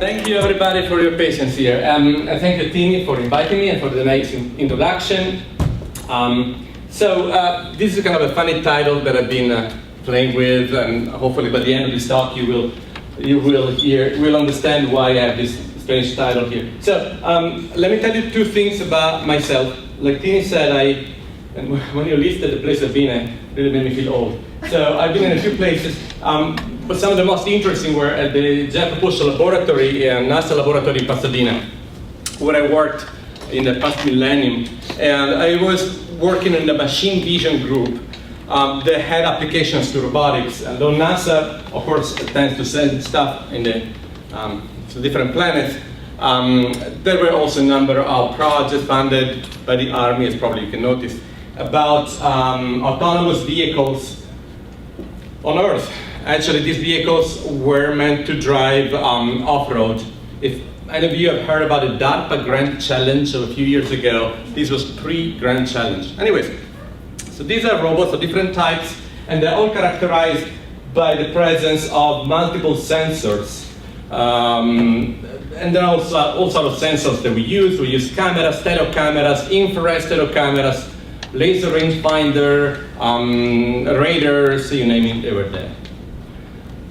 Thank you everybody for your patience here. And thank you Tini for inviting me and for the nice introduction. This is kind of a funny title that I've been playing with, and hopefully by the end of this talk you will understand why I have this strange title here. So let me tell you two things about myself. Like Tini said, and when you listed the place I've been, it really made me feel old. So I've been in a few places, but some of the most interesting were at the Jet Propulsion Laboratory, NASA laboratory in Pasadena, where I worked in the past millennium. And I was working in the machine vision group that had applications to robotics. And though NASA, of course, tends to send stuff in to different planets, there were also a number of projects funded by the Army, as probably you can notice, about autonomous vehicles on Earth. Actually, these vehicles were meant to drive off-road. If any of you have heard about the DARPA Grand Challenge of a few years ago, this was pre-Grand Challenge. Anyways, so these are robots of different types, and they're all characterized by the presence of multiple sensors. And there are also all sorts of sensors that we use. We use cameras, stereo cameras, infrared stereo cameras, laser rangefinder, radars, you name it, they were there.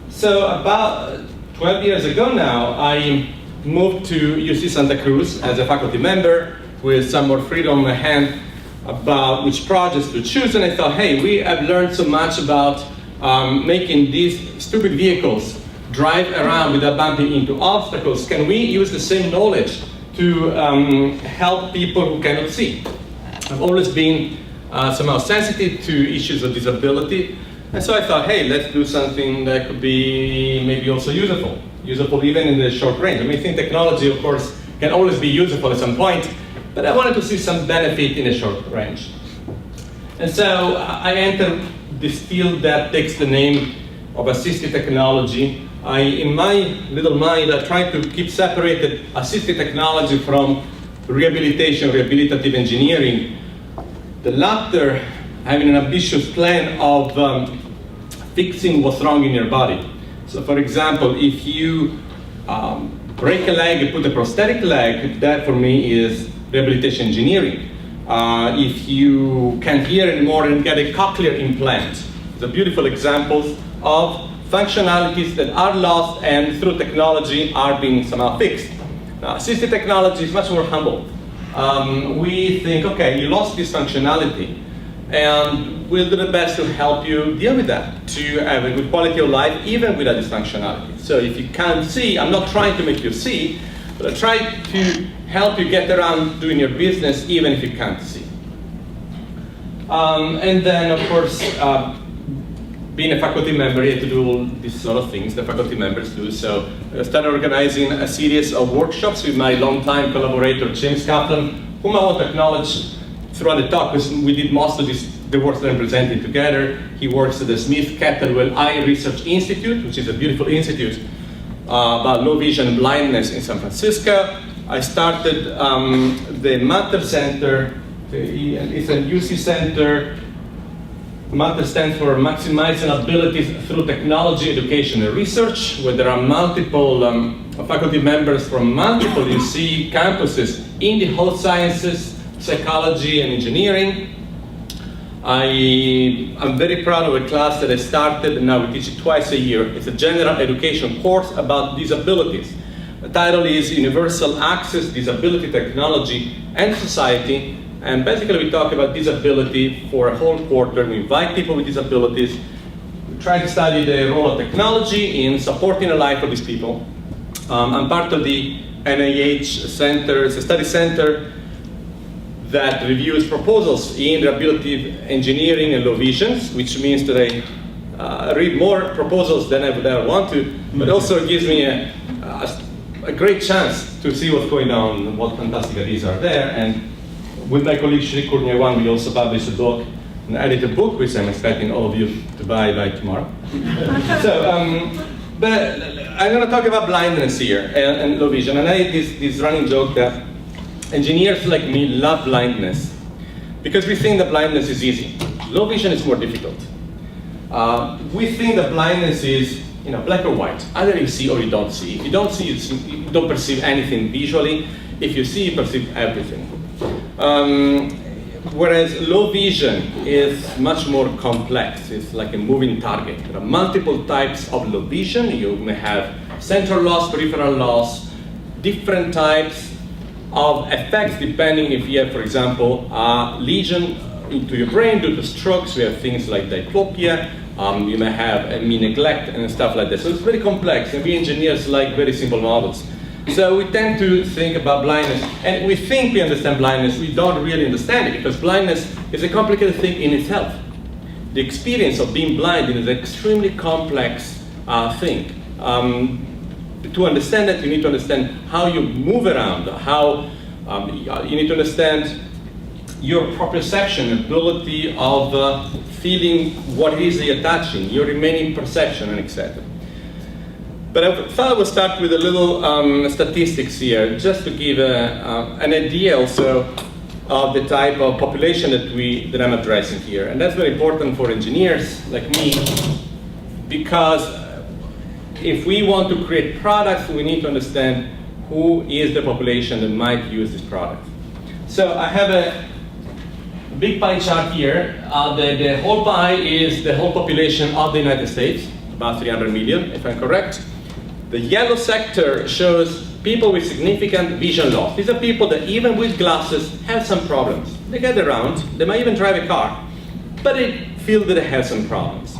So about 12 years ago now, I moved to UC Santa Cruz as a faculty member with some more freedom on my hand about which projects to choose. And I thought, hey, we have learned so much about making these stupid vehicles drive around without bumping into obstacles. Can we use the same knowledge to help people who cannot see? I've always been somehow sensitive to issues of disability, and so I thought, hey, let's do something that could be maybe also useful even in the short range. I mean, I think technology, of course, can always be useful at some point, but I wanted to see some benefit in the short range. And so I entered this field that takes the name of assistive technology. In my little mind, I tried to keep separated assistive technology from rehabilitative engineering. The latter having an ambitious plan of fixing what's wrong in your body. So for example, if you break a leg and put a prosthetic leg, that for me is rehabilitation engineering. If you can't hear anymore and get a cochlear implant, the beautiful examples of functionalities that are lost and through technology are being somehow fixed. Now, assistive technology is much more humble. We think, okay, you lost this functionality, and we'll do the best to help you deal with that, to have a good quality of life, even without this functionality. So if you can't see, I'm not trying to make you see, but I try to help you get around doing your business, even if you can't see. And then, of course, being a faculty member, you have to do all these sort of things that faculty members do. So I started organizing a series of workshops with my longtime collaborator, James Kaplan, whom I want to acknowledge throughout the talk, because we did most of the work that I'm presenting together. He works at the Smith Kettlewell Eye Research Institute, which is a beautiful institute about low vision and blindness in San Francisco. I started the Matter Center. It's a UC center. Matter stands for Maximizing Abilities Through Technology, Education, and Research, where there are multiple faculty members from multiple UC campuses in the health sciences, psychology, and engineering. I'm very proud of a class that I started, and now we teach it twice a year. It's a general education course about disabilities. The title is Universal Access, Disability, Technology, and Society. And basically we talk about disability for a whole quarter. We invite people with disabilities. We try to study the role of technology in supporting the life of these people. I'm part of the NIH Center, it's a study center that reviews proposals in rehabilitative engineering and low visions, which means that I read more proposals than I would ever want to, but also gives me a great chance to see what's going on and what fantastic ideas are there. And with my colleague Shri Kurniawan, we also published a book, an edited book, which I'm expecting all of you to buy by tomorrow. But I'm going to talk about blindness here and low vision. And I had this running joke that engineers like me love blindness because we think that blindness is easy. Low vision is more difficult. We think that blindness is black or white. Either you see or you don't see. If you don't see, you don't perceive anything visually. If you see, you perceive everything. Whereas low vision is much more complex. It's like a moving target. There are multiple types of low vision. You may have central loss, peripheral loss, different types of effects depending if you have, for example, a lesion into your brain due to strokes. We have things like diplopia. You may have neglect and stuff like that. So it's very complex, and we engineers like very simple models. So we tend to think about blindness, and we think we understand blindness. We don't really understand it, because blindness is a complicated thing in itself. The experience of being blind is an extremely complex thing. To understand that, you need to understand how you move around, how you need to understand your proprioception, ability of feeling what it is that you're touching, your remaining perception, and etc. But I thought I would start with a little statistics here, just to give an idea also of the type of population that I'm addressing here. And that's very important for engineers like me, because if we want to create products, we need to understand who is the population that might use this product. So I have a big pie chart here. The whole pie is the whole population of the United States, about 300 million, if I'm correct. The yellow sector shows people with significant vision loss. These are people that even with glasses have some problems. They get around, they might even drive a car, but they feel that they have some problems.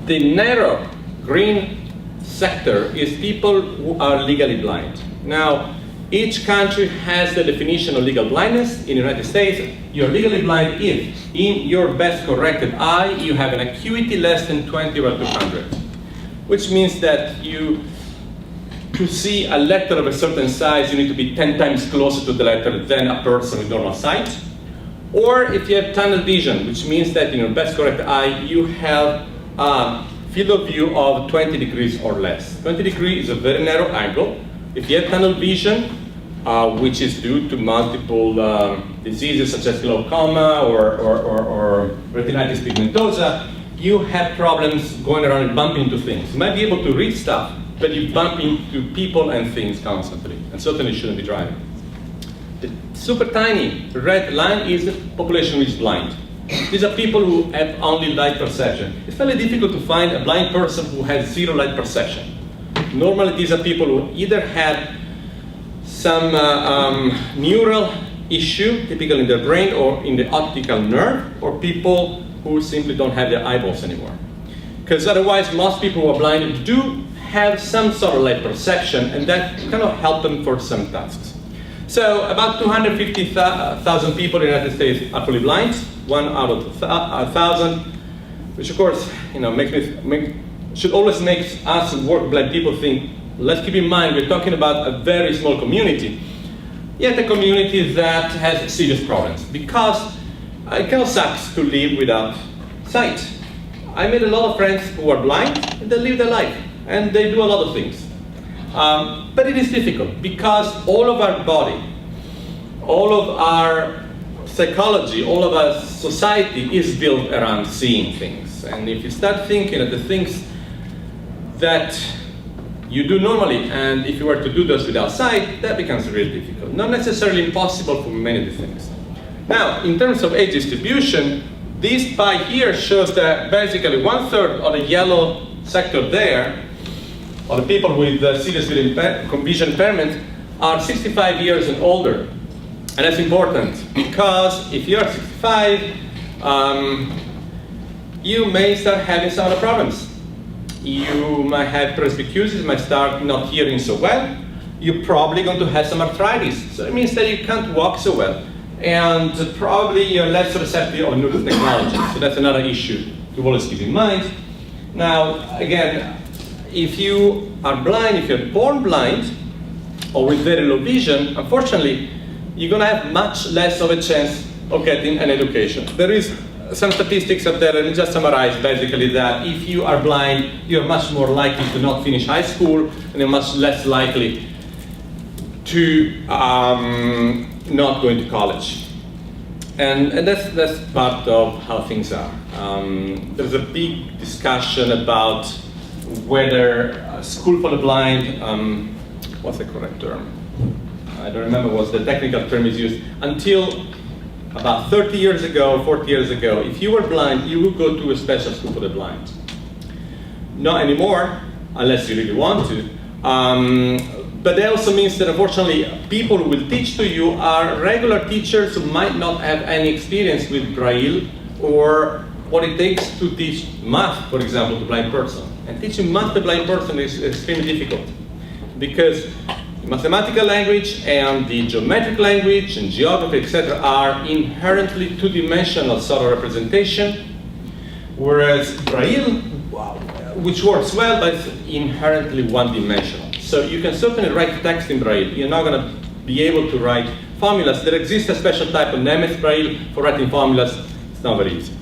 The narrow green sector is people who are legally blind. Now, each country has the definition of legal blindness. In the United States, you're legally blind if, in your best corrected eye, you have an acuity less than 20/200, which means that to see a letter of a certain size, you need to be 10 times closer to the letter than a person with normal sight. Or if you have tunnel vision, which means that in your best corrected eye, you have a field of view of 20 degrees or less. 20 degrees is a very narrow angle. If you have tunnel vision, which is due to multiple diseases such as glaucoma or retinitis pigmentosa, you have problems going around and bumping into things. You might be able to read stuff, but you bump into people and things constantly, and certainly shouldn't be driving. The super tiny red line is the population which is blind. These are people who have only light perception. It's fairly difficult to find a blind person who has zero light perception. Normally, these are people who either had some neural issue, typically in their brain or in the optical nerve, or people who simply don't have their eyeballs anymore. Because otherwise, most people who are blind do have some sort of light perception, and that kind of help them for some tasks. So about 250,000 people in the United States are fully blind, 1 out of 1,000, which of course, should always make us work blind people think, let's keep in mind we're talking about a very small community, yet a community that has serious problems, because it kind of sucks to live without sight. I made a lot of friends who are blind, and they live their life, and they do a lot of things. But it is difficult, because all of our body, all of our psychology, all of our society is built around seeing things. And if you start thinking of the things that you do normally, and if you were to do those without sight, that becomes really difficult. Not necessarily impossible for many of the things. Now, in terms of age distribution, this pie here shows that basically 1/3 of the yellow sector there, of the people with serious vision impairment, are 65 years and older. And that's important, because if you're 65, you may start having some other problems. You might have presbycusis, you might start not hearing so well. You're probably going to have some arthritis. So it means that you can't walk so well. And probably you're less receptive of new technology. So that's another issue to always keep in mind. Now, again, if you are blind, if you're born blind, or with very low vision, unfortunately, you're going to have much less of a chance of getting an education. There is some statistics out there, and just summarize basically that if you are blind, you're much more likely to not finish high school, and you're much less likely to not go into college. And that's part of how things are. There's a big discussion about whether school for the blind, what's the correct term? I don't remember what the technical term is used. Until about 30 years ago, 40 years ago, if you were blind, you would go to a special school for the blind. Not anymore, unless you really want to. But that also means that unfortunately, people who will teach to you are regular teachers who might not have any experience with Braille or what it takes to teach math, for example, to a blind person. And teaching math to a blind person is extremely difficult because the mathematical language and the geometric language and geography, etc., are inherently two-dimensional sort of representation, whereas Braille, which works well, but it's inherently one-dimensional. So you can certainly write text in Braille. You're not going to be able to write formulas. There exists a special type of Nemeth Braille for writing formulas. It's not very easy.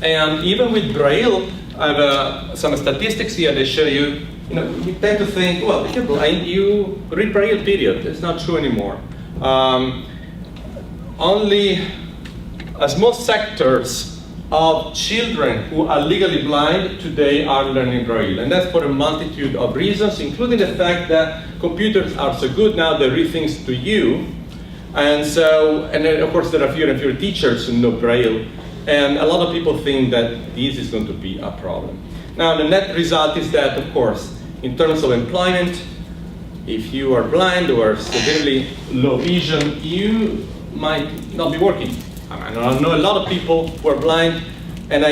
And even with Braille, I have some statistics here that show you, we tend to think, well, if you're blind, you read Braille, period. It's not true anymore. Only a small sectors of children who are legally blind today are learning Braille. And that's for a multitude of reasons, including the fact that computers are so good now, they read things to you. And so, and then of course there are fewer and fewer teachers who know Braille. And a lot of people think that this is going to be a problem. Now the net result is that, of course, in terms of employment, if you are blind or severely low vision, you might not be working. I know a lot of people who are blind, and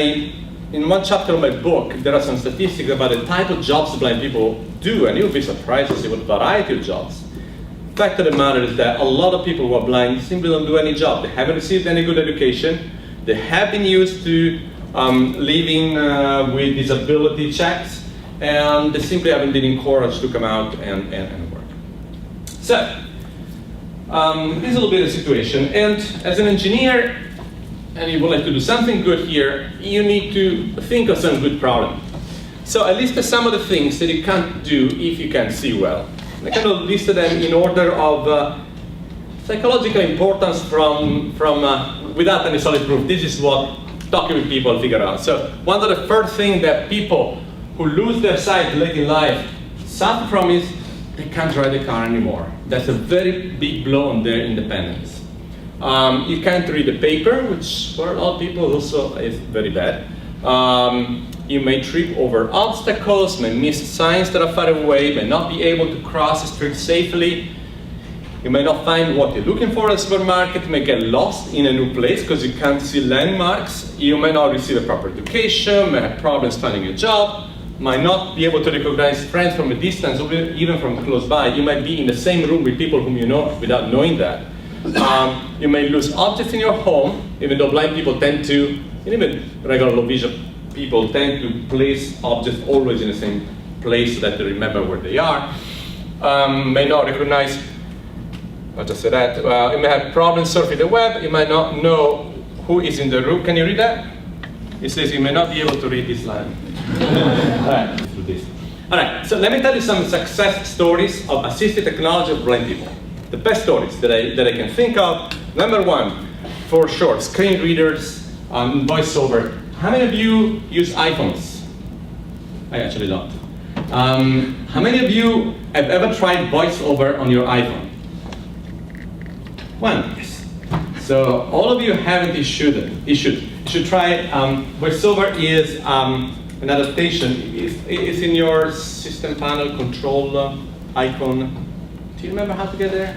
in one chapter of my book, there are some statistics about the type of jobs blind people do, and you'll be surprised to see what variety of jobs. The fact of the matter is that a lot of people who are blind simply don't do any job. They haven't received any good education. They have been used to living with disability checks, and they simply haven't been encouraged to come out and work. So, this is a little bit of the situation, and as an engineer, and you would like to do something good here, you need to think of some good problem. So I listed some of the things that you can't do if you can't see well. I kind of listed them in order of psychological importance from without any solid proof. This is what talking with people figure out. So one of the first things that people who lose their sight late in life suffer from is they can't drive the car anymore. That's a very big blow on their independence. You can't read the paper, which for a lot of people also is very bad. You may trip over obstacles, may miss signs that are far away, may not be able to cross the street safely. You may not find what you're looking for at a supermarket, you may get lost in a new place because you can't see landmarks. You may not receive a proper education, may have problems finding a job, might not be able to recognize friends from a distance or even from close by. You might be in the same room with people whom you know without knowing that. You may lose objects in your home, even though blind people tend to, and even regular low vision people tend to place objects always in the same place so that they remember where they are. May not recognize, I just said that, you may have problems surfing the web, you might not know who is in the room. Can you read that? It says you may not be able to read this line. All right, let's do this. All right, so let me tell you some success stories of assistive technology of blind people. The best stories that I can think of. Number one, for sure, screen readers, voiceover. How many of you use iPhones? I actually don't. How many of you have ever tried voiceover on your iPhone? One, yes. So all of you haven't, you should. You should try it. VoiceOver is an adaptation. It's in your system panel control icon. Do you remember how to get there?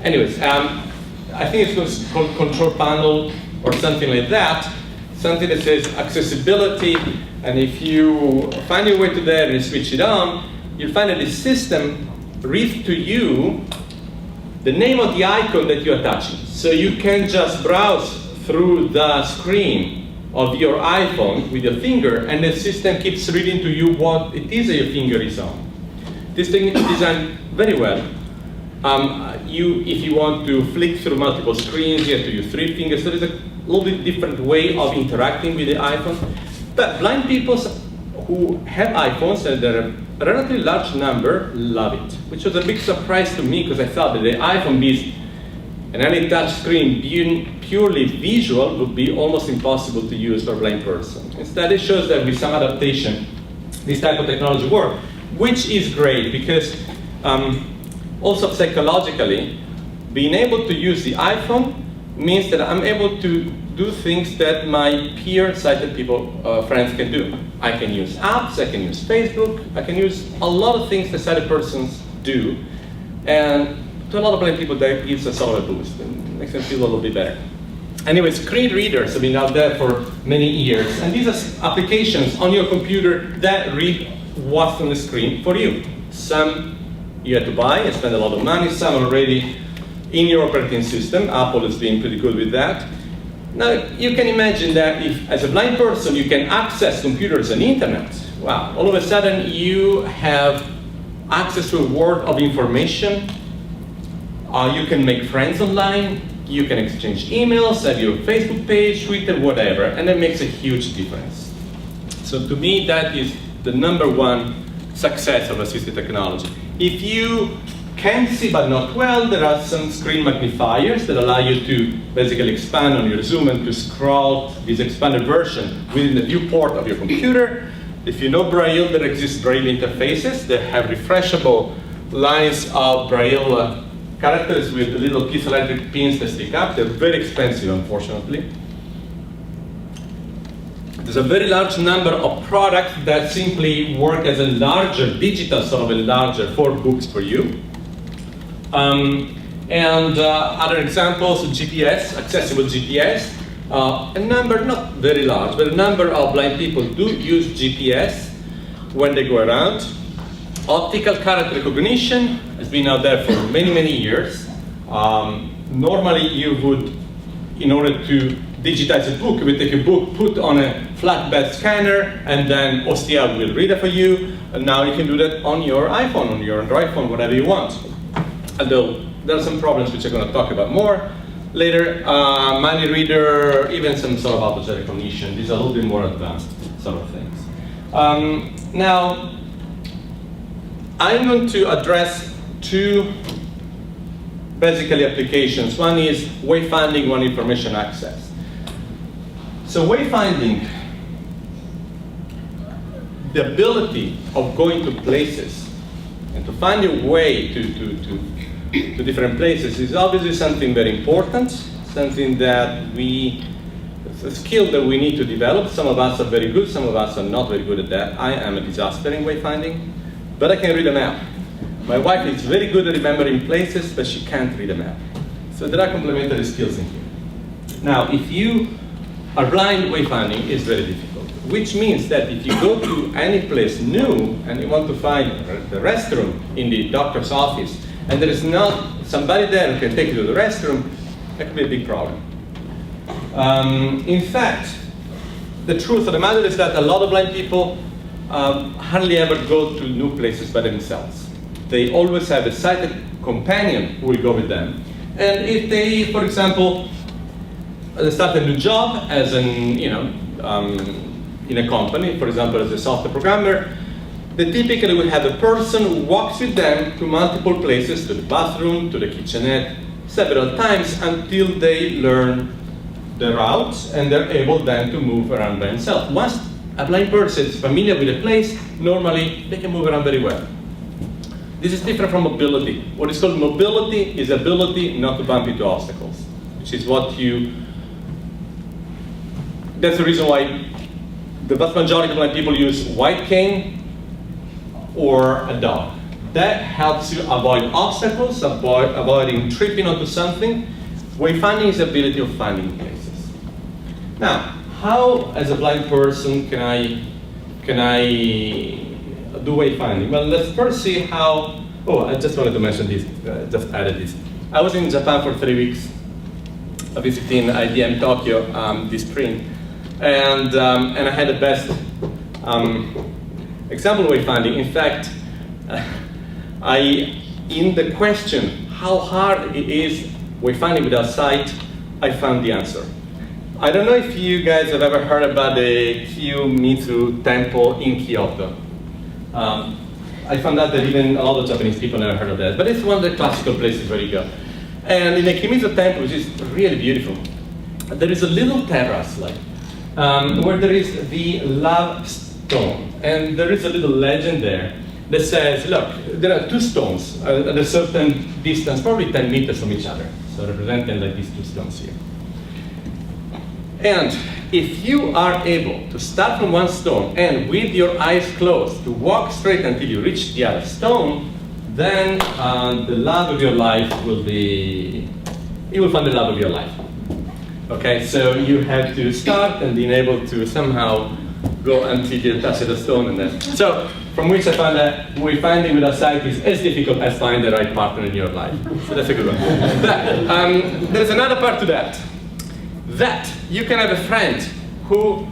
Anyways, I think it's called control panel or something like that. Something that says accessibility. And if you find your way to there and switch it on, you'll find that the system reads to you the name of the icon that you're touching. So you can just browse through the screen of your iPhone with your finger, and the system keeps reading to you what it is that your finger is on. This thing is designed very well. If you want to flick through multiple screens, you have to use 3 fingers. So there's a little bit different way of interacting with the iPhone. But blind people who have iPhones, and there are a relatively large number, love it, which was a big surprise to me because I thought that the iPhone is And any touch screen being purely visual would be almost impossible to use for a blind person. Instead, it shows that with some adaptation, this type of technology works, which is great because also psychologically, being able to use the iPhone means that I'm able to do things that my peer sighted people, friends can do. I can use apps, I can use Facebook, I can use a lot of things that sighted persons do. And to a lot of blind people, that gives a sort of a boost and makes them feel a little bit better. Anyway, screen readers have been out there for many years. And these are applications on your computer that read what's on the screen for you. Some you have to buy and spend a lot of money, some are already in your operating system. Apple has been pretty good with that. Now, you can imagine that if, as a blind person, you can access computers and internet, wow, all of a sudden you have access to a world of information. You can make friends online, you can exchange emails, have your Facebook page, Twitter, whatever, and that makes a huge difference. So to me, that is the #1 success of assistive technology. If you can see but not well, there are some screen magnifiers that allow you to basically expand on your zoom and to scroll this expanded version within the viewport of your computer. If you know Braille, there exist Braille interfaces that have refreshable lines of Braille characters with the little piezoelectric pins that stick up. They're very expensive, unfortunately. There's a very large number of products that simply work as a larger, digital sort of a larger for books for you. Other examples, GPS, accessible GPS. A number, not very large, but a number of blind people do use GPS when they go around. Optical character recognition has been out there for many, many years. Normally you would, in order to digitize a book, you would take a book, put on a flatbed scanner, and then OCR will read it for you. And now you can do that on your iPhone, on your Android phone, whatever you want. Although there are some problems which I'm going to talk about more later. Money reader, even some sort of object recognition. These are a little bit more advanced sort of things. Now, I'm going to address two basically applications. One is wayfinding, one information access. So wayfinding, the ability of going to places and to find a way to different places is obviously something very important, something that it's a skill that we need to develop. Some of us are very good, some of us are not very good at that. I am a disaster in wayfinding, but I can read a map. My wife is very good at remembering places, but she can't read a map. So there are complementary skills in here. Now, if you are blind, wayfinding is very difficult, which means that if you go to any place new and you want to find the restroom in the doctor's office, and there is not somebody there who can take you to the restroom, that could be a big problem. In fact, the truth of the matter is that a lot of blind people hardly ever go to new places by themselves. They always have a sighted companion who will go with them. And if they, for example, they start a new job as in a company, for example, as a software programmer, they typically will have a person who walks with them to multiple places, to the bathroom, to the kitchenette, several times until they learn the routes and they're able then to move around by themselves. Once a blind person is familiar with a place, normally they can move around very well. This is different from mobility. What is called mobility is ability not to bump into obstacles, which is that's the reason why the vast majority of blind people use white cane or a dog. That helps you avoid obstacles, avoiding tripping onto something. Wayfinding is the ability of finding places. Now, how, as a blind person, can I do wayfinding? Well, let's first see how. Oh, I just wanted to mention this. Just added this. I was in Japan for 3 weeks, visiting IDM Tokyo this spring, and I had the best example of wayfinding. In fact, in the question how hard it is wayfinding without sight, I found the answer. I don't know if you guys have ever heard about the Kiyomizu Temple in Kyoto. I found out that even a lot of Japanese people never heard of that, but it's one of the classical places where you go. And in the Kimitsu temple, which is really beautiful, there is a little terrace, where there is the love stone. And there is a little legend there that says, look, there are two stones at a certain distance, probably 10 meters from each other. So representing like these two stones here. And if you are able to start from one stone and with your eyes closed to walk straight until you reach the other stone, then the love of your life will be, you will find the love of your life. Okay, so you have to start and being able to somehow go until you touch the stone and then. So, from which I found that wayfinding without sight is as difficult as finding the right partner in your life. So that's a good one. But there's another part to that. That you can have a friend who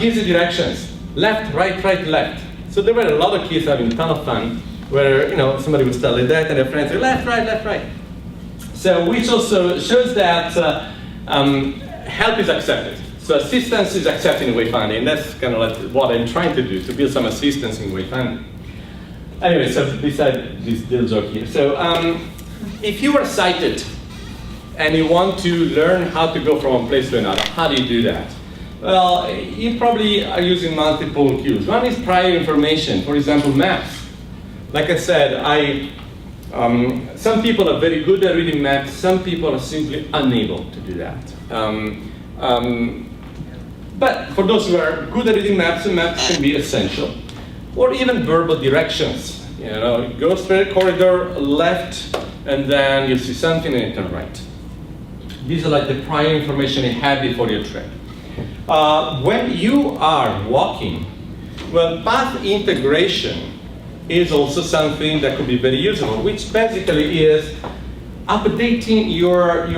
gives you directions, left, right, left. So there were a lot of kids having a ton of fun, where somebody would start like that, and their friends say left, right. So which also shows that help is accepted. So assistance is accepted in wayfinding, and that's kind of like what I'm trying to do, to build some assistance in wayfinding. Anyway, so beside this little joke here. So if you are sighted and you want to learn how to go from one place to another, how do you do that? Well, you probably are using multiple cues. One is prior information, for example, maps. Like I said, some people are very good at reading maps, some people are simply unable to do that. But for those who are good at reading maps, the maps can be essential. Or even verbal directions. Go straight corridor, left, and then you see something and you turn right. These are like the prior information you have before your trip. When you are walking, well, path integration is also something that could be very useful, which basically is updating your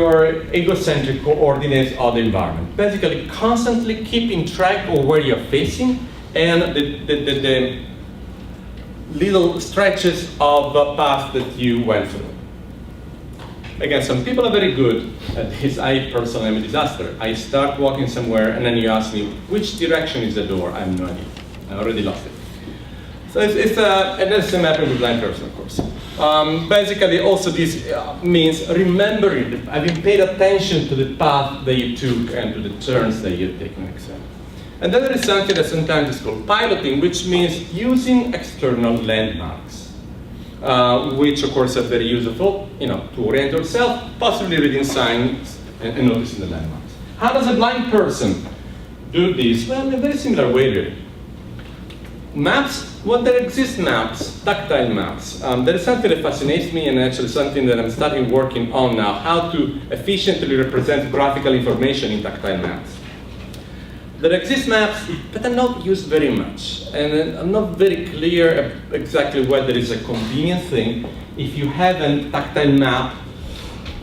egocentric coordinates of the environment. Basically, constantly keeping track of where you're facing and the little stretches of the path that you went through. Again, some people are very good at this. I personally am a disaster. I start walking somewhere and then you ask me, which direction is the door? I have no idea. I already lost it. So and that's the mapping with blind person, of course. Basically, also this means remembering, having paid attention to the path that you took and to the turns that you're taking, etc. And then there is something that sometimes is called piloting, which means using external landmarks, which of course are very useful, to orient yourself, possibly reading signs and noticing the landmarks. How does a blind person do this? Well, in a very similar way, really. Maps. Well, there exist maps, tactile maps. There is something that fascinates me, and actually something that I'm starting working on now, how to efficiently represent graphical information in tactile maps. There exist maps, but are not used very much. And I'm not very clear exactly whether it's a convenient thing. If you have a tactile map,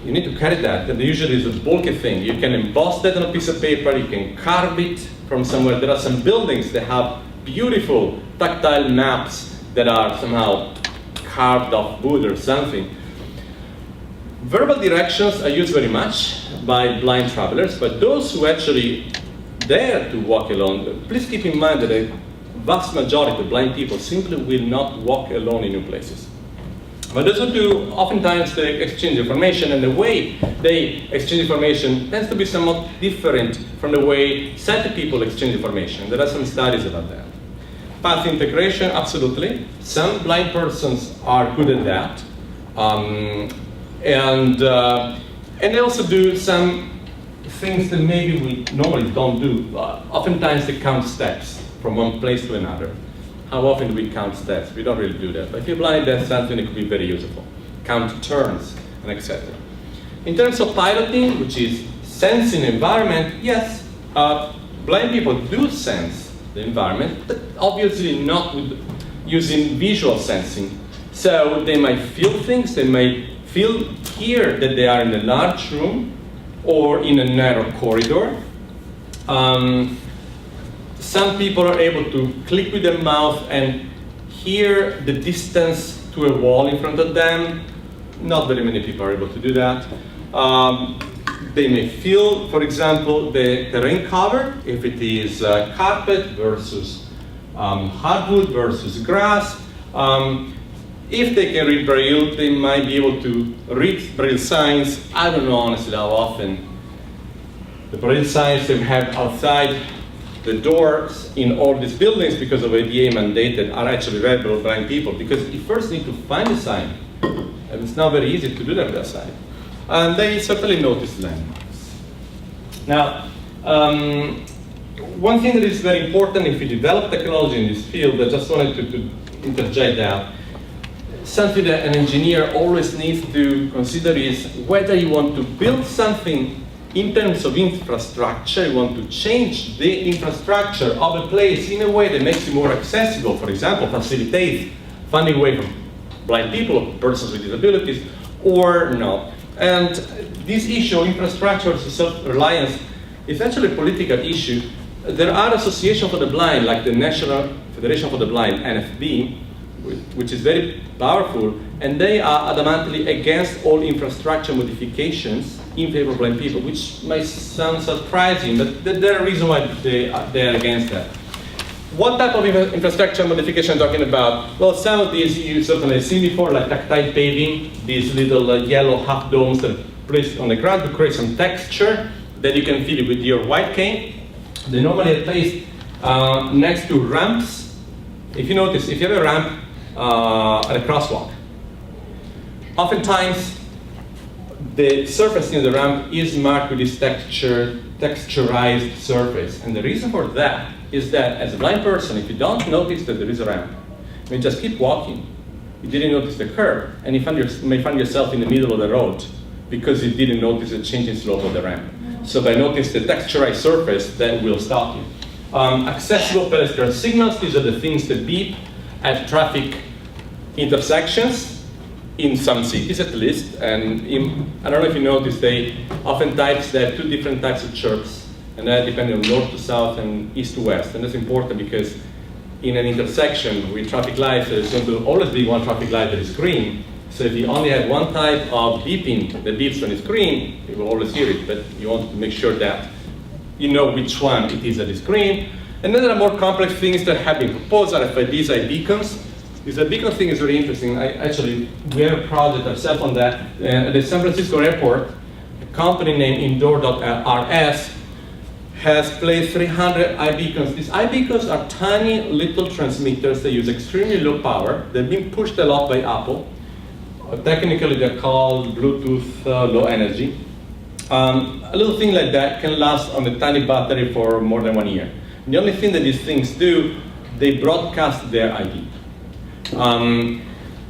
you need to carry that, and usually it's a bulky thing. You can emboss that on a piece of paper, you can carve it from somewhere. There are some buildings that have beautiful tactile maps that are somehow carved off wood or something. Verbal directions are used very much by blind travelers, but those who actually dare to walk alone, please keep in mind that a vast majority of blind people simply will not walk alone in new places. But those who do, oftentimes they exchange information, and the way they exchange information tends to be somewhat different from the way sighted people exchange information. There are some studies about that. Path integration, absolutely. Some blind persons are good at that. And they also do some things that maybe we normally don't do. Oftentimes they count steps from one place to another. How often do we count steps? We don't really do that. But if you're blind, that's something that could be very useful. Count turns, and etc. In terms of piloting, which is sensing the environment, yes, blind people do sense the environment, but obviously not with using visual sensing. So they might feel things, they might hear that they are in a large room or in a narrow corridor. Some people are able to click with their mouth and hear the distance to a wall in front of them. Not very many people are able to do that. They may feel, for example, the terrain cover, if it is carpet versus hardwood versus grass. If they can read Braille, they might be able to read Braille signs. I don't know honestly how often the Braille signs they have outside the doors in all these buildings because of ADA mandated are actually read by blind people, because you first need to find the sign. And it's not very easy to do that with a sign. And they certainly notice landmarks. Now, one thing that is very important if you develop technology in this field, I just wanted to interject that. Something that an engineer always needs to consider is whether you want to build something in terms of infrastructure, you want to change the infrastructure of a place in a way that makes it more accessible, for example, facilitate finding a way for blind people or persons with disabilities, or not. And this issue of infrastructure versus self-reliance is actually a political issue. There are associations for the blind, like the National Federation for the Blind, NFB, which is very powerful, and they are adamantly against all infrastructure modifications in favor of blind people, which might sound surprising, but there are reasons why they are against that. What type of infrastructure modification I'm talking about? Well, some of these you certainly have seen before, like tactile paving, these little yellow half domes that are placed on the ground to create some texture that you can fill with your white cane. They normally are placed next to ramps. If you notice, if you have a ramp at a crosswalk, oftentimes the surface near the ramp is marked with this texturized surface. And the reason for that is that as a blind person, if you don't notice that there is a ramp, you just keep walking. You didn't notice the curve, and you may find yourself in the middle of the road because you didn't notice the changing slope of the ramp. So by noticing the texturized surface, that will stop you. Accessible pedestrian signals, these are the things that beep at traffic intersections, in some cities at least. And I don't know if you noticed, they oftentimes they have two different types of chirps, and that depending on north to south and east to west. And that's important because in an intersection with traffic lights, there's going to always be one traffic light that is green. So if you only have one type of beeping that beeps when it's green, you will always hear it, but you want to make sure that you know which one it is that is green. And then there are more complex things that have been proposed, RFIDs, iBeacons. This iBeacon thing is very interesting. We have a project ourselves on that. At the San Francisco airport, a company named Indoor.rs has placed 300 iBeacons. These iBeacons are tiny little transmitters that use extremely low power. They're being pushed a lot by Apple. Technically, they're called Bluetooth low energy. A little thing like that can last on a tiny battery for more than 1 year. And the only thing that these things do, they broadcast their ID.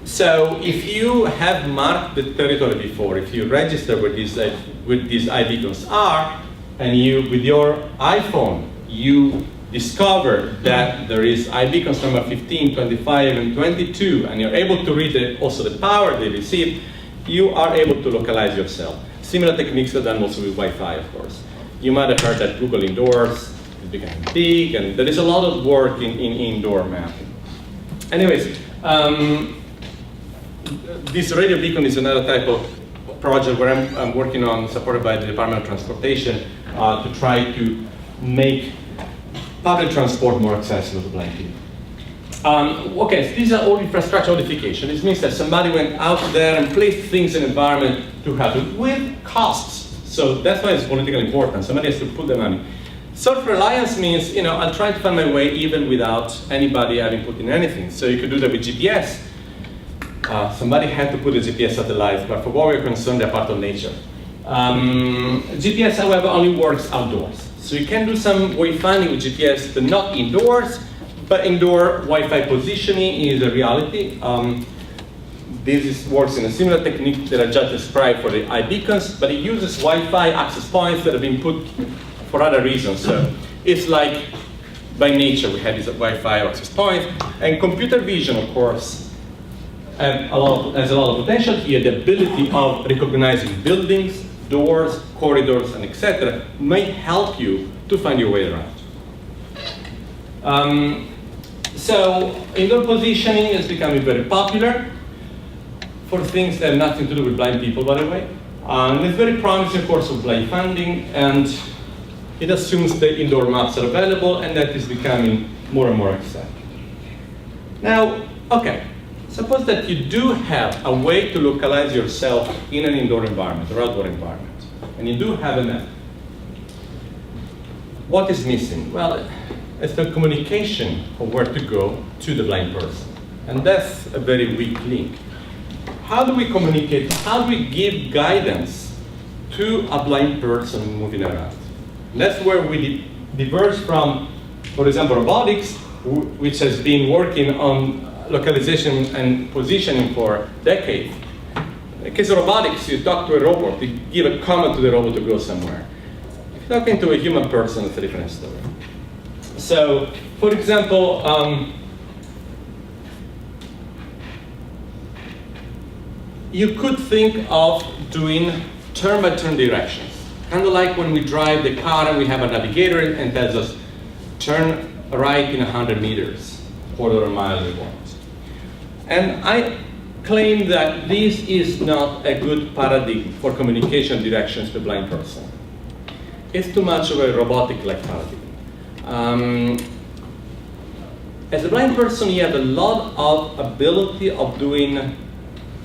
So if you have marked the territory before, if you register where these iBeacons are, and you, with your iPhone, you discover that there is iBeacons number 15, 25, and 22, and you're able to read also the power they receive, you are able to localize yourself. Similar techniques are done also with Wi-Fi, of course. You might have heard that Google Indoors is becoming big, and there is a lot of work in indoor mapping. Anyways, this radio beacon is another type of project where I'm working on, supported by the Department of Transportation, to try to make public transport more accessible to blind people. Okay, so these are all infrastructure modification. This means that somebody went out there and placed things in the environment to help it with costs. So that's why it's politically important. Somebody has to put the money. Self-reliance means, I'll try to find my way even without anybody having put in anything. So you could do that with GPS. Somebody had to put a GPS satellite, but for what we're concerned, they're part of nature. GPS, however, only works outdoors. So you can do some wayfinding with GPS, but not indoors. But indoor Wi-Fi positioning is a reality. This works in a similar technique that I just described for the iBeacons, but it uses Wi-Fi access points that have been put for other reasons. So it's like, by nature, we have these Wi-Fi access points. And computer vision, of course, has a lot of potential here. The ability of recognizing buildings, doors, corridors, and etc. may help you to find your way around. So indoor positioning is becoming very popular for things that have nothing to do with blind people, by the way. And it's very promising, of course, for Wayfinding, and it assumes that indoor maps are available, and that is becoming more and more accepted. Now, okay, Suppose that you do have a way to localize yourself in an indoor environment or outdoor environment, and you do have a map. What is missing? Well, it's the communication of where to go to the blind person. And that's a very weak link. How do we communicate? How do we give guidance to a blind person moving around? And that's where we diverge from, for example, robotics, which has been working on localization and positioning for decades. In the case of robotics, you talk to a robot, you give a command to the robot to go somewhere. If you're talking to a human person, it's a different story. So, for example, you could think of doing turn-by-turn directions. Kind of like when we drive the car and we have a navigator and tells us, turn right in 100 meters, quarter of a mile we want. And I claim that this is not a good paradigm for communication directions to a blind person. It's too much of a robotic-like paradigm. As a blind person, you have a lot of ability of doing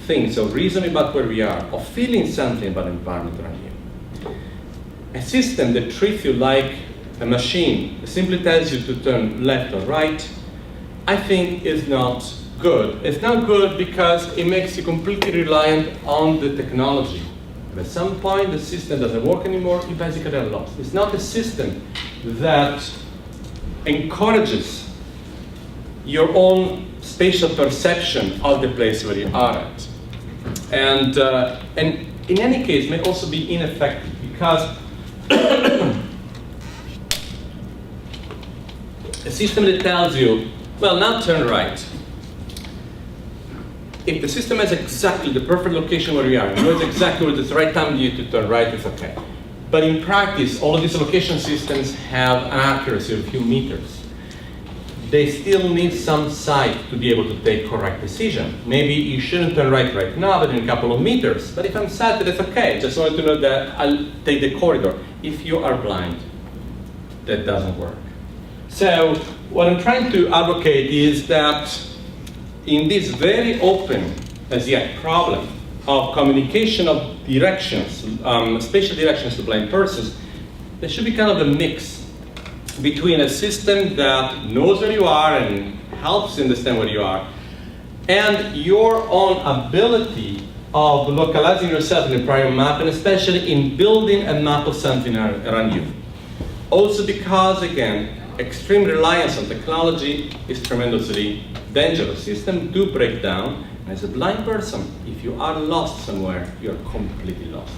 things, of reasoning about where we are, of feeling something about the environment around you. A system that treats you like a machine, that simply tells you to turn left or right, I think is not good. It's not good because it makes you completely reliant on the technology. And at some point, the system doesn't work anymore, you basically are lost. It's not a system that encourages your own spatial perception of the place where you are at. And in any case, may also be ineffective because a system that tells you, well, now turn right. If the system has exactly the perfect location where you are, it knows exactly when it's the right time for you to turn right, it's okay. But in practice, all of these location systems have an accuracy of a few meters. They still need some sight to be able to take correct decision. Maybe you shouldn't turn right now, but in a couple of meters. But if I'm sighted, that's okay. Just wanted to know that I'll take the corridor. If you are blind, that doesn't work. So what I'm trying to advocate is that in this very open, as yet, problem of communication of directions, spatial directions to blind persons, there should be kind of a mix between a system that knows where you are and helps you understand where you are, and your own ability of localizing yourself in a prior map, and especially in building a map of something around you. Also because, again, extreme reliance on technology is tremendously dangerous. Systems do break down, and as a blind person, if you are lost somewhere, you're completely lost.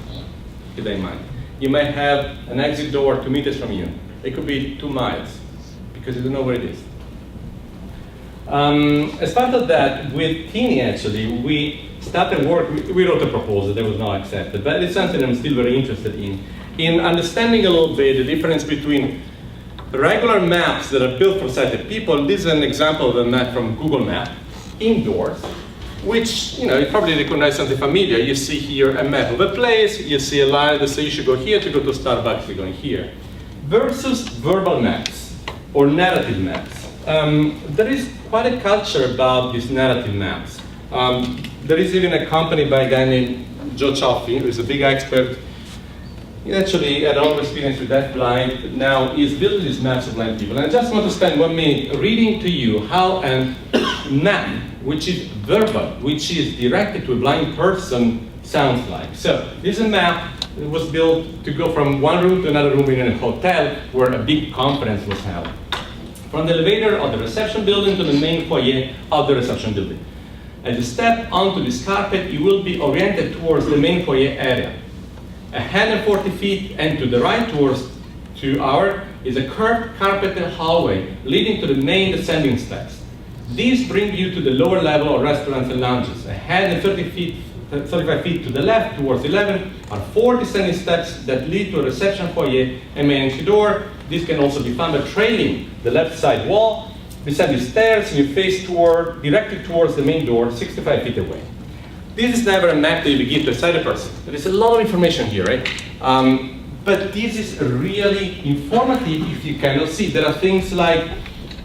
Keep that in mind. You may have an exit door 2 meters from you. It could be 2 miles, because you don't know where it is. As part of that, with Tini actually, we started work, we wrote a proposal that was not accepted, but it's something I'm still very interested in understanding a little bit the difference between regular maps that are built for sighted people. This is an example of a map from Google Maps, indoors, which, you probably recognize something familiar. You see here a map of a place, you see a line that says you should go here to go to Starbucks, you're going here. Versus verbal maps or narrative maps. There is quite a culture about these narrative maps. There is even a company by a guy named Joe Chaffee, who is a big expert. He actually had a lot of experience with deafblind, but now he's building these maps of blind people. And I just want to spend 1 minute reading to you how a map, which is verbal, which is directed to a blind person, sounds like. So this is a map. It was built to go from one room to another room in a hotel where a big conference was held. From the elevator of the reception building to the main foyer of the reception building. As you step onto this carpet, you will be oriented towards the main foyer area. 140 feet and to the right towards 2 hours is a curved carpeted hallway leading to the main descending steps. These bring you to the lower level of restaurants and lounges. 35 feet to the left, towards 11, are 4 descending steps that lead to a reception foyer and main entry door. This can also be found by trailing the left side wall. Beside the stairs, you face directly towards the main door, 65 feet away. This is never a map that you give to a sighted person. There is a lot of information here, right? But this is really informative if you cannot see. There are things like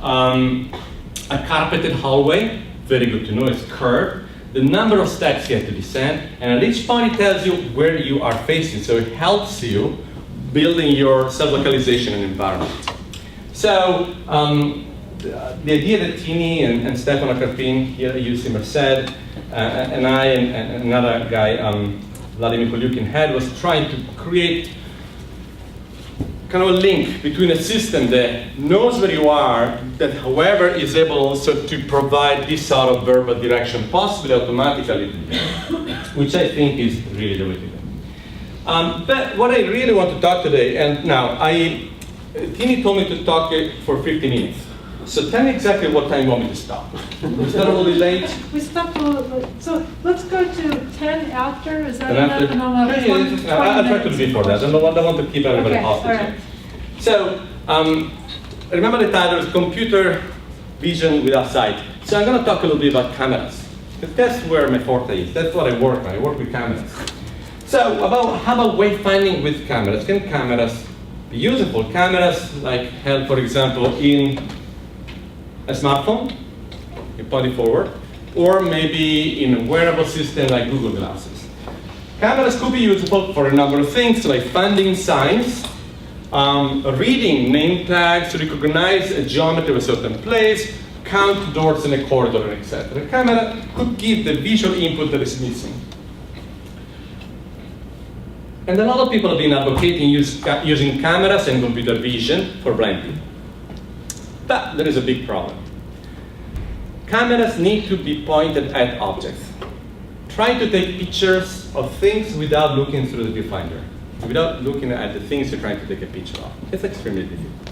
a carpeted hallway very good to know, is curved. The number of steps you have to descend, and at each point it tells you where you are facing, so it helps you building your self-localization and environment. So the idea that Tini and Stefano Carpin here used in Merced, and I and another guy, Vladimir Polyukin, had was trying to create kind of a link between a system that knows where you are, that however is able also to provide this sort of verbal direction, possibly automatically, which I think is really the way to go. But what I really want to talk today, and now Tini told me to talk for 50 minutes. So tell me exactly what time you want me to stop. We start a little late? We stopped a little bit. So let's go to 10 after. Is that And enough? after, I'll try to do before that. I don't want to keep everybody hostage. All right. So remember the title is Computer Vision Without Sight. So I'm going to talk a little bit about cameras. Because that's where my forte is. That's what I work on. I work with cameras. So how about wayfinding with cameras? Can cameras be useful? Cameras like help, for example, in a smartphone, you point it forward, or maybe in a wearable system like Google Glasses. Cameras could be useful for a number of things, like finding signs, reading name tags to recognize a geometry of a certain place, count doors in a corridor, etc. A camera could give the visual input that is missing. And a lot of people have been advocating using cameras and computer vision for blind people. But there is a big problem. Cameras need to be pointed at objects. Try to take pictures of things without looking through the viewfinder, without looking at the things you're trying to take a picture of. It's extremely difficult.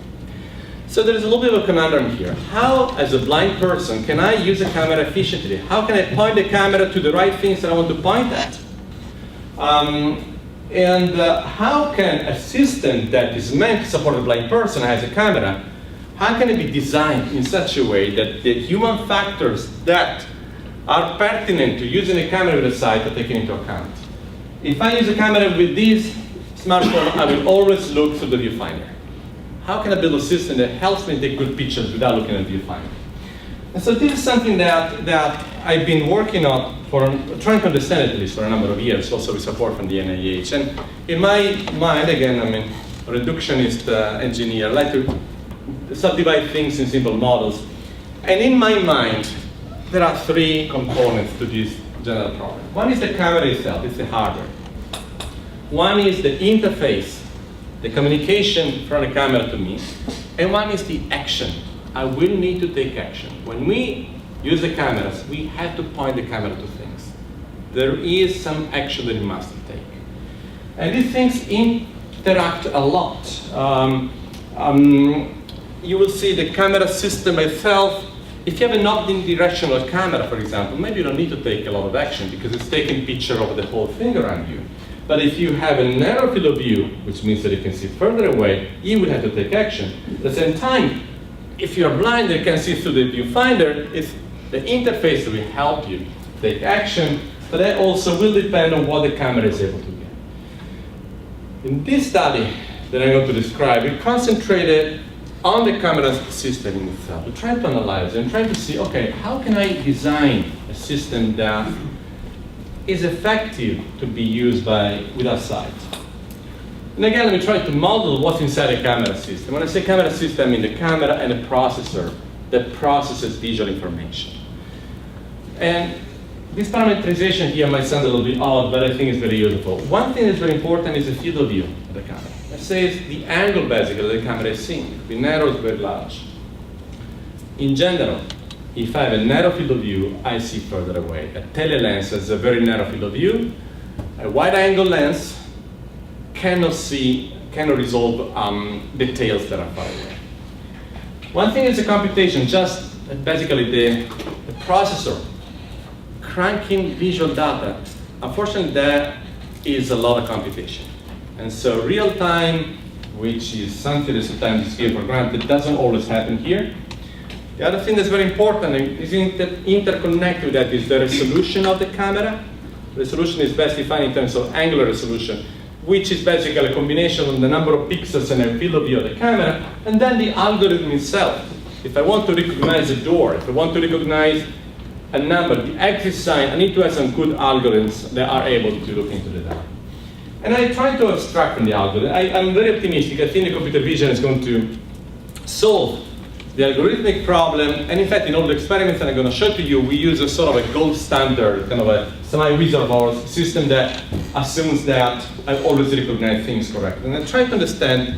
So there is a little bit of a conundrum here. How, as a blind person, can I use a camera efficiently? How can I point the camera to the right things that I want to point at? How can a system that is meant to support a blind person as a camera, how can it be designed in such a way that the human factors that are pertinent to using a camera with a sight are taken into account? If I use a camera with this smartphone, I will always look through the viewfinder. How can I build a system that helps me take good pictures without looking at the viewfinder? And so this is something that I've been working on trying to understand it at least for a number of years, also with support from the NIH. And in my mind, again, I'm a reductionist engineer. I like to subdivide things in simple models. And in my mind, there are three components to this general problem. One is the camera itself, it's the hardware. One is the interface, the communication from the camera to me. And one is the action. I will need to take action. When we use the cameras, we have to point the camera to things. There is some action that you must take. And these things interact a lot. You will see the camera system itself. If you have an omnidirectional camera, for example, maybe you don't need to take a lot of action because it's taking picture of the whole thing around you. But if you have a narrow field of view, which means that you can see further away, you will have to take action. At the same time, if you're blind and you can see through the viewfinder, it's the interface that will help you take action, but that also will depend on what the camera is able to get. In this study that I'm going to describe, we concentrated on the camera system in itself. We tried to analyze it and trying to see, okay, how can I design a system that is effective to be used without sight? And again, let me try to model what's inside a camera system. When I say camera system, I mean the camera and a processor that processes visual information. And this parameterization here might sound a little bit odd, but I think it's very useful. One thing that's very important is the field of view of the camera. It says the angle, basically, that the camera is seeing. It could be narrow, it could be very large. In general, if I have a narrow field of view, I see further away. A telelens has a very narrow field of view. A wide-angle lens cannot resolve details that are far away. One thing is the computation, just basically the processor cranking visual data. Unfortunately, that is a lot of computation. And so real time, which is something that sometimes is given for granted, doesn't always happen here. The other thing that's very important is interconnected with that is the resolution of the camera. Resolution is best defined in terms of angular resolution, which is basically a combination of the number of pixels and a field of view of the camera, and then the algorithm itself. If I want to recognize a door, if I want to recognize a number, the exit sign, I need to have some good algorithms that are able to look into the data. And I try to abstract from the algorithm. I'm very optimistic. I think the computer vision is going to solve the algorithmic problem. And in fact, in all the experiments that I'm going to show to you, we use a sort of a gold standard, kind of a semi-wizard horse system that assumes that I always recognize things correctly. And I try to understand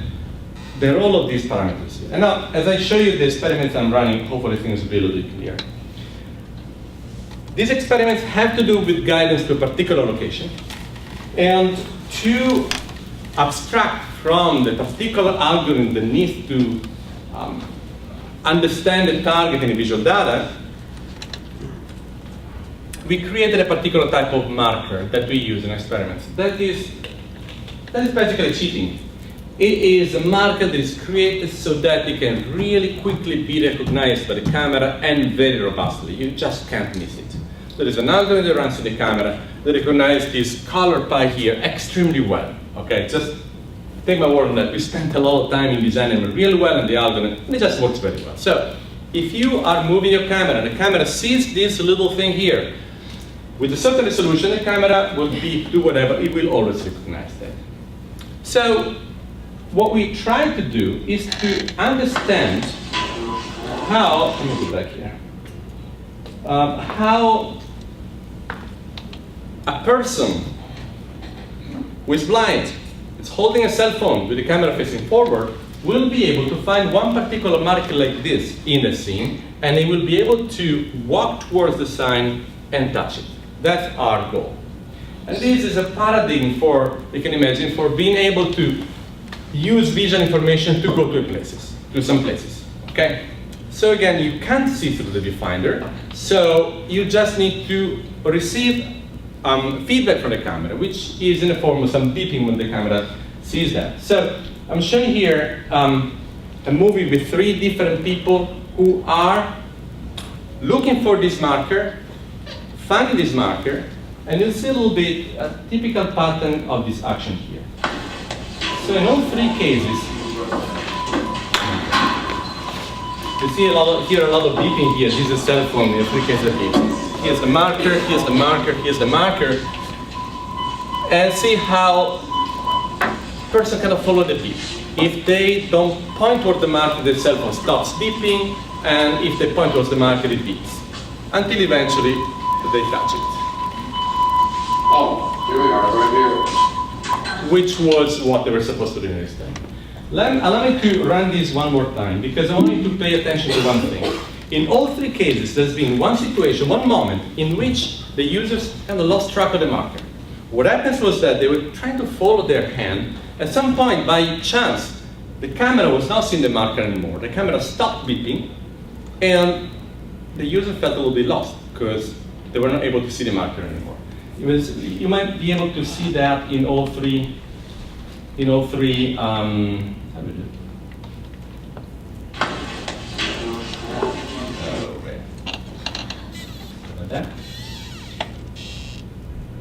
the role of these parameters here. And now, as I show you the experiments I'm running, hopefully things will be a little bit clear. These experiments have to do with guidance to a particular location. And to abstract from the particular algorithm that needs to understand the target in the visual data, we created a particular type of marker that we use in experiments. That is basically cheating. It is a marker that is created so that it can really quickly be recognized by the camera and very robustly. You just can't miss it. There is an algorithm that runs in the camera that recognizes this color pie here extremely well. Okay, just take my word on that. We spent a lot of time in designing it really well in the algorithm, and it just works very well. So, if you are moving your camera and the camera sees this little thing here, with a certain resolution, the camera will do whatever, it will always recognize that. So, what we try to do is to understand how, let me go back here, how a person who is blind, is holding a cell phone with the camera facing forward, will be able to find one particular marker like this in the scene, and they will be able to walk towards the sign and touch it. That's our goal. And this is a paradigm for, you can imagine, for being able to use visual information to go to some places, okay? So again, you can't see through the viewfinder, so you just need to receive feedback from the camera, which is in the form of some beeping when the camera sees that. So I'm showing here a movie with 3 different people who are looking for this marker, finding this marker, and you'll see a little bit a typical pattern of this action here. So in all 3 cases, you see hear a lot of beeping here. This is a cell phone in 3 cases of beeping. Here's the marker, here's the marker, here's the marker. And see how person kind of follow the beep. If they don't point toward the marker, the cell phone stops beeping, and if they point towards the marker, it beeps. Until eventually, they touch it. Oh, here we are, right here. Which was what they were supposed to do next time. Allow me to run this one more time, because I want you to pay attention to one thing. In all 3 cases, there's been one situation, one moment, in which the users kind of lost track of the marker. What happens was that they were trying to follow their hand. At some point, by chance, the camera was not seeing the marker anymore. The camera stopped beeping, and the user felt a little bit lost, because they were not able to see the marker anymore. You might be able to see that in all three, how do we do? That.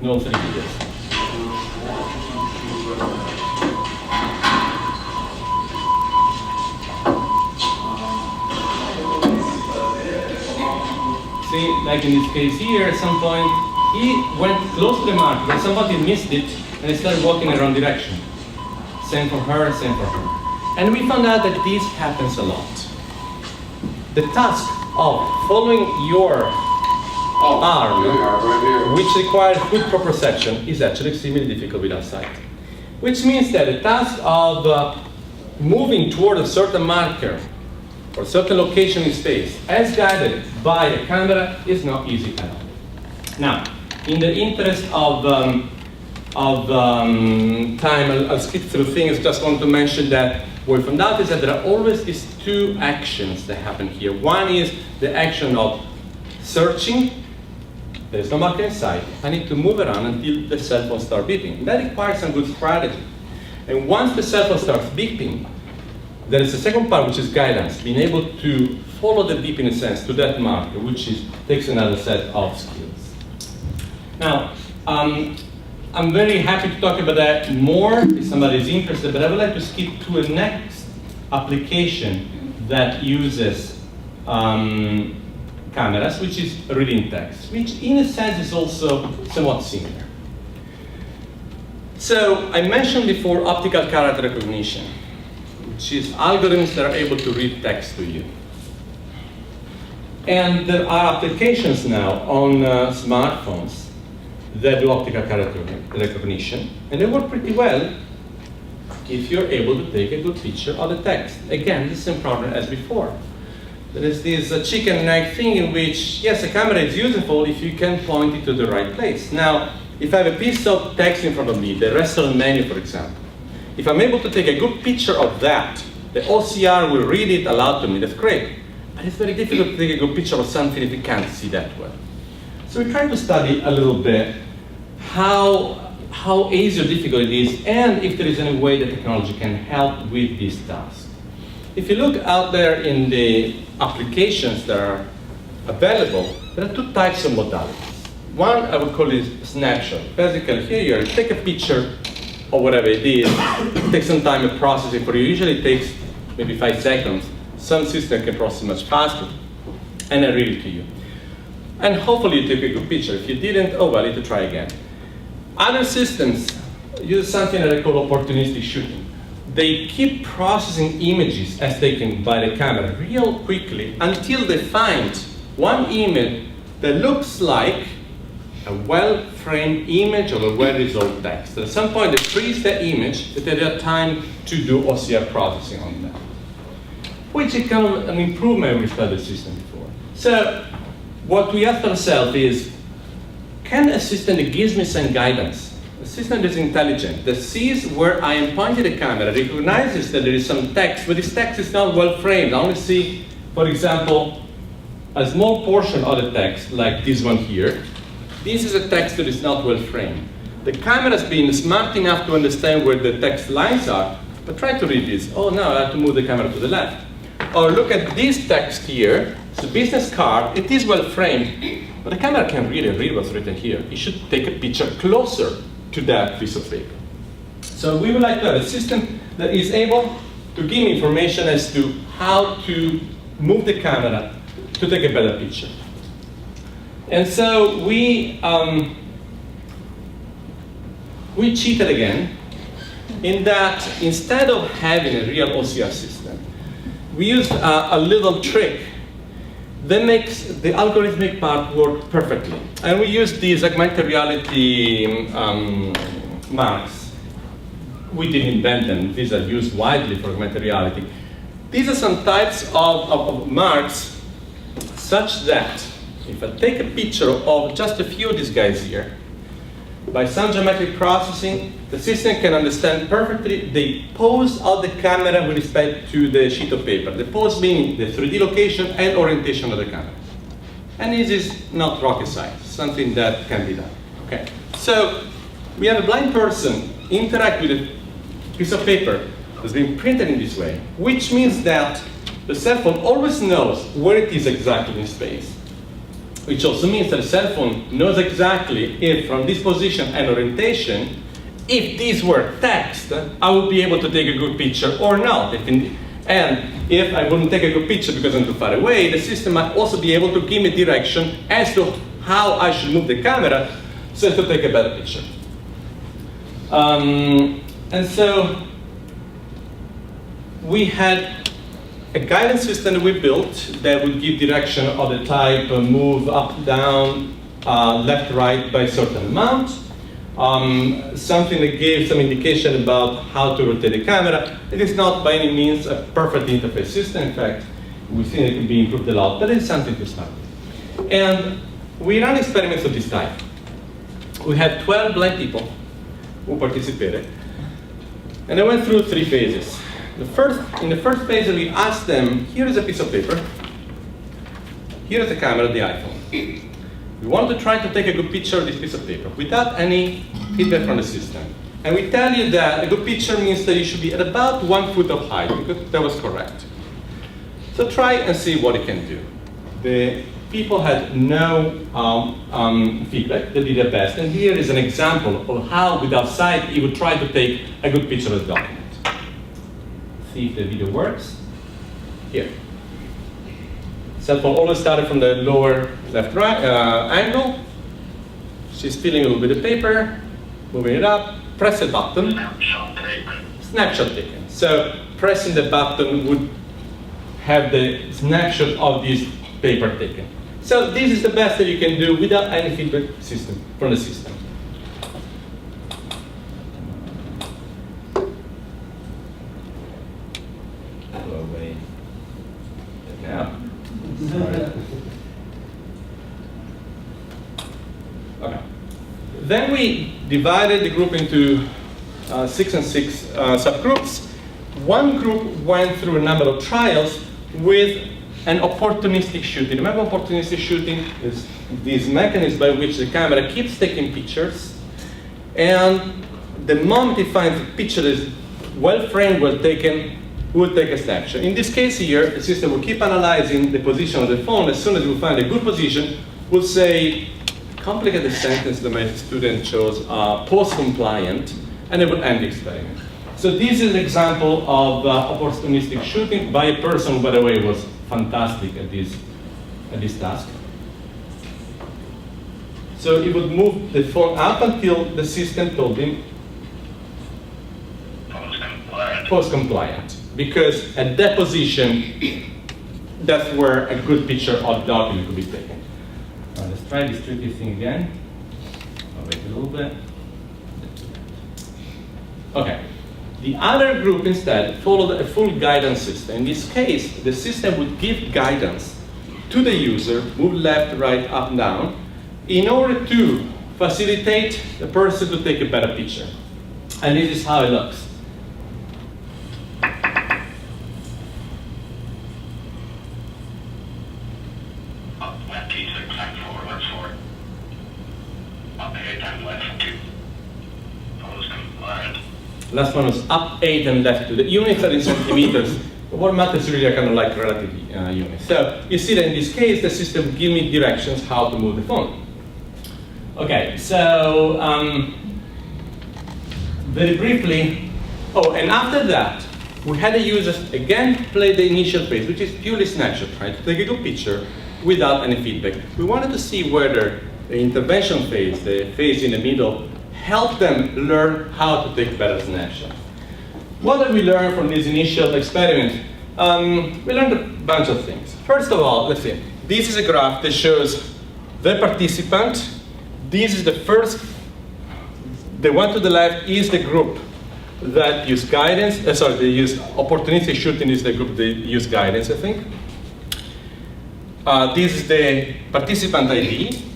In all 3 videos. See, like in this case here, at some point, he went close to the mark, but somebody missed it, and he started walking in the wrong direction. Same for her, same for her. And we found out that this happens a lot. The task of following your arm, which requires good proprioception, is actually extremely difficult without sight. Which means that the task of moving toward a certain marker or a certain location in space, as guided by a camera, is not easy at all. Now, in the interest of time, I'll skip through things. Just want to mention that what we found out is that there are always these 2 actions that happen here. One is the action of searching. There's no marker in sight. I need to move around until the cell phone starts beeping. That requires some good strategy. And once the cell phone starts beeping, there is a second part, which is guidance, being able to follow the beep in a sense to that marker, which takes another set of skills. Now, I'm very happy to talk about that more if somebody is interested, but I would like to skip to a next application that uses cameras, which is reading text, which in a sense is also somewhat similar. So I mentioned before optical character recognition, which is algorithms that are able to read text to you. And there are applications now on smartphones that do optical character recognition, and they work pretty well if you're able to take a good picture of the text. Again, the same problem as before. There is this chicken and egg thing in which, yes, a camera is useful if you can point it to the right place. Now, if I have a piece of text in front of me, the restaurant menu, for example, if I'm able to take a good picture of that, the OCR will read it aloud to me, that's great. But it's very difficult to take a good picture of something if you can't see that well. So we try to study a little bit how easy or difficult it is, and if there is any way that technology can help with this task. If you look out there in the applications that are available, there are two types of modalities. One, I would call it snapshot. Basically, here you take a picture or whatever it is, it takes some time to process it for you. Usually it takes maybe 5 seconds. Some system can process much faster, and I read it to you. And hopefully you took a good picture. If you didn't, oh well, you need to try again. Other systems use something that I call opportunistic shooting. They keep processing images as taken by the camera real quickly until they find one image that looks like a well-framed image of a well-resolved text. At some point, they freeze the image, that they have time to do OCR processing on that, which is kind of an improvement we studied the system before. So what we asked ourselves is, can a system that gives me some guidance, a system that is intelligent, that sees where I am pointing the camera, recognizes that there is some text, but this text is not well framed. I only see, for example, a small portion of the text, like this one here. This is a text that is not well framed. The camera has been smart enough to understand where the text lines are, but try to read this. Oh no, I have to move the camera to the left. Or look at this text here. It's a business card. It is well framed, but the camera can't really read what's written here. It should take a picture closer to that piece of paper. So we would like to have a system that is able to give me information as to how to move the camera to take a better picture. And so we cheated again, in that instead of having a real OCR system, we used a little trick that makes the algorithmic part work perfectly. And we used these augmented reality marks. We didn't invent them. These are used widely for augmented reality. These are some types of marks such that if I take a picture of just a few of these guys here, by some geometric processing, the system can understand perfectly the pose of the camera with respect to the sheet of paper. The pose meaning the 3D location and orientation of the camera. And this is not rocket science, something that can be done. Okay. So we have a blind person interact with a piece of paper that's been printed in this way, which means that the cell phone always knows where it is exactly in space. Which also means that the cell phone knows exactly if from this position and orientation, if these were text, I would be able to take a good picture or not. And if I wouldn't take a good picture because I'm too far away, the system might also be able to give me direction as to how I should move the camera so as to take a better picture. And so we had a guidance system that we built that would give direction of the type move up, down, left, right by a certain amount. Something that gave some indication about how to rotate the camera. It is not by any means a perfect interface system. In fact, we think it can be improved a lot, but it's something to start with. And we ran experiments of this type. We had 12 blind people who participated. And I went through 3 phases. In the first phase, we asked them, here is a piece of paper. Here is the camera of the iPhone. We want to try to take a good picture of this piece of paper without any feedback from the system. And we tell you that a good picture means that you should be at about 1 foot of height, because that was correct. So try and see what it can do. The people had no feedback. They did their best. And here is an example of how, without sight, you would try to take a good picture of the document. See if the video works. Here. Cell phone always started from the lower left right angle. She's filling a little bit of paper, moving it up, press a button. Snapshot taken. So pressing the button would have the snapshot of this paper taken. So this is the best that you can do without any feedback system from the system. Go away. Now. Okay. Then we divided the group into 6 and 6 subgroups. One group went through a number of trials with an opportunistic shooting. Remember, opportunistic shooting is this mechanism by which the camera keeps taking pictures, and the moment it finds a picture that is well framed, well taken, will take a snapshot. In this case here, the system will keep analyzing the position of the phone. As soon as we find a good position, we'll say, complicate the sentence that my student chose, post-compliant, and it will end the experiment. So this is an example of opportunistic shooting by a person who, by the way, was fantastic at this task. So he would move the phone up until the system told him post-compliant, because at that position, that's where a good picture of the document could be taken. Let's try this tricky thing again. I'll wait a little bit. Okay. The other group instead followed a full guidance system. In this case, the system would give guidance to the user, move left, right, up, down, in order to facilitate the person to take a better picture. And this is how it looks. Last one was up 8 and left 2. The units are in centimeters. What matters really are kind of like relative units. So you see that in this case, the system gives me directions how to move the phone. Okay, so very briefly, and after that, we had the users again play the initial phase, which is purely snapshot, right? To take a good picture without any feedback. We wanted to see whether the intervention phase, the phase in the middle, help them learn how to take better snapshots. What did we learn from this initial experiment? We learned a bunch of things. First of all, let's see. This is a graph that shows the participant. This is the first. The one to the left is the group that use guidance. They use opportunistic shooting is the group that use guidance, I think. This is the participant ID.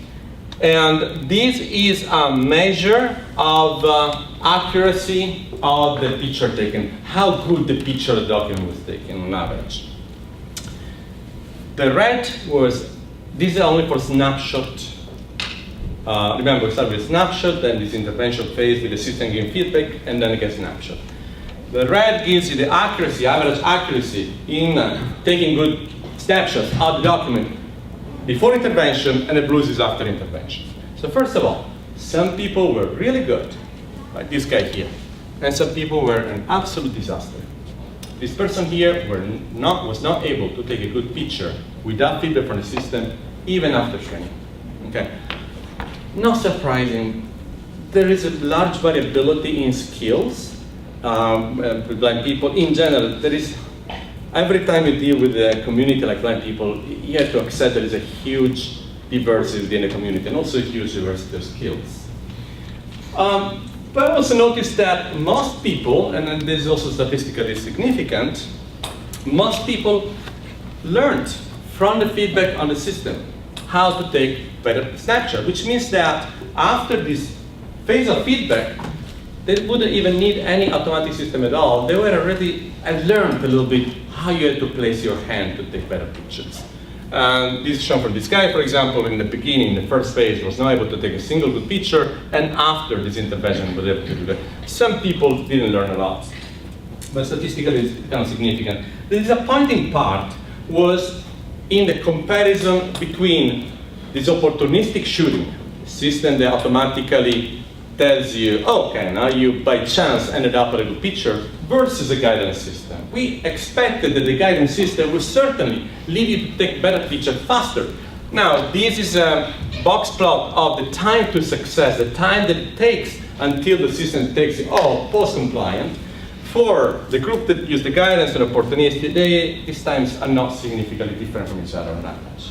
And this is a measure of accuracy of the picture taken, how good the picture of the document was taken on average. The red was, this is only for snapshot. Remember, we start with snapshot, then this intervention phase with the system giving feedback, and then again snapshot. The red gives you the accuracy, average accuracy in taking good snapshots of the document before intervention, and the blues is after intervention. So first of all, some people were really good, like this guy here, and some people were an absolute disaster. This person here was not able to take a good picture without feedback from the system, even after training. Okay. Not surprising, there is a large variability in skills with blind people. In general, there is. Every time you deal with a community like blind people, you have to accept there is a huge diversity in the community and also a huge diversity of skills. But I also noticed that most people, and this is also statistically significant, most people learned from the feedback on the system how to take better snapshot, which means that after this phase of feedback, they wouldn't even need any automatic system at all. They were already learned a little bit how you had to place your hand to take better pictures. This is shown from this guy, for example, in the beginning, the first phase, was not able to take a single good picture, and after this intervention was able to do that. Some people didn't learn a lot, but statistically it's kind of significant. The disappointing part was in the comparison between this opportunistic shooting system that automatically tells you, okay, now you by chance ended up with a good picture versus a guidance system. We expected that the guidance system would certainly lead you to take better picture faster. Now, this is a box plot of the time to success, the time that it takes until the system takes it all post-compliant. For the group that use the guidance and opportunistic, these times are not significantly different from each other on average.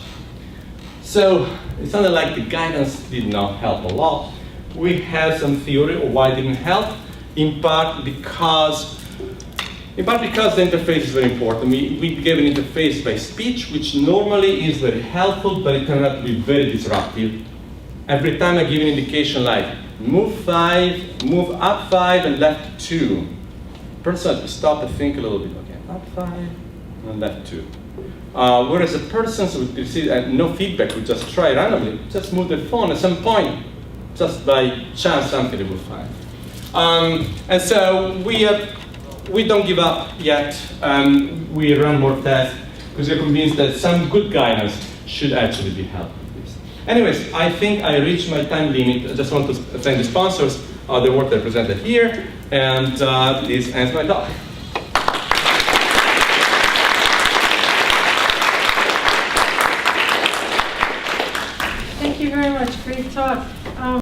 So it sounded like the guidance did not help a lot. We have some theory of why it didn't help, in part because the interface is very important. We gave an interface by speech, which normally is very helpful, but it turned out to be very disruptive. Every time I give an indication like move 5, move up 5 and left 2, the person has to stop and think a little bit. Okay, up 5 and left 2. Whereas a person would receive no feedback, would just try randomly, just move the phone at some point, just by chance something they will find. And so we don't give up yet. We run more tests because we're convinced that some good guidance should actually be helpful. Anyways, I think I reached my time limit. I just want to thank the sponsors, the work they presented here, and this ends my talk. Thank you very much. Great talk.